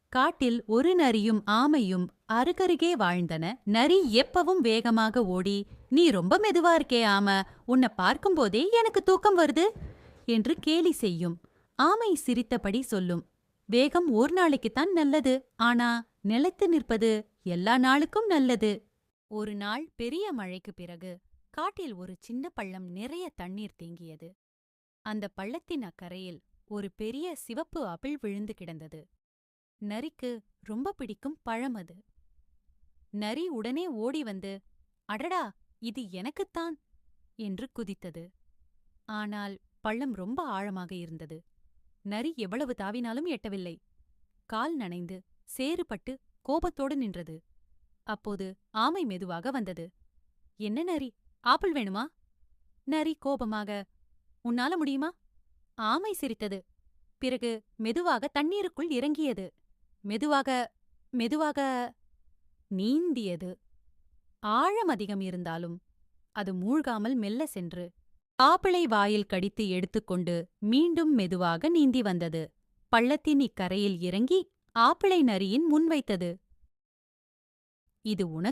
காட்டில் ஒரு நரியும் ஆமையும் அருகருகே வாழ்ந்தன. நரி எப்பவும் வேகமாக ஓடி, "நீ ரொம்ப மெதுவா இருக்கே ஆம, உன்னை பார்க்கும்போதே எனக்கு தூக்கம் வருது" என்று கேலி செய்யும். ஆமை சிரித்தபடி சொல்லும், "வேகம் ஒரு நாளைக்குத்தான் நல்லது, ஆனா நிலைத்து நிற்பது எல்லா நாளுக்கும் நல்லது." ஒரு நாள் பெரிய மழைக்குப் பிறகு காட்டில் ஒரு சின்ன பள்ளம் நிறைய தண்ணீர் தேங்கியது. அந்த பள்ளத்தின் அக்கரையில் ஒரு பெரிய சிவப்பு அபிள் விழுந்து கிடந்தது. நரிக்கு ரொம்ப பிடிக்கும் பழம் அது. நரி உடனே ஓடி வந்து, "அடடா, இது எனக்குத்தான்" என்று குதித்தது. ஆனால் பள்ளம் ரொம்ப ஆழமாக இருந்தது. நரி எவ்வளவு தாவினாலும் எட்டவில்லை. கால் நனைந்து சேறுபட்டு கோபத்தோடு நின்றது. அப்போது ஆமை மெதுவாக வந்தது. "என்ன நரி, ஆப்பிள் வேணுமா?" நரி கோபமாக, "உன்னால முடியுமா?" ஆமை சிரித்தது. பிறகு மெதுவாக தண்ணீருக்குள் இறங்கியது. மெதுவாக மெதுவாக நீந்தியது. ஆழம் அதிகம் இருந்தாலும் அது மூழ்காமல் மெல்ல சென்று ஆப்பிளை வாயில் கடித்து எடுத்துக்கொண்டு மீண்டும் மெதுவாக நீந்தி வந்தது. பள்ளத்தின் இக்கரையில் இறங்கி ஆப்பிளை நரியின் முன் வைத்தது. "இது உனக்கு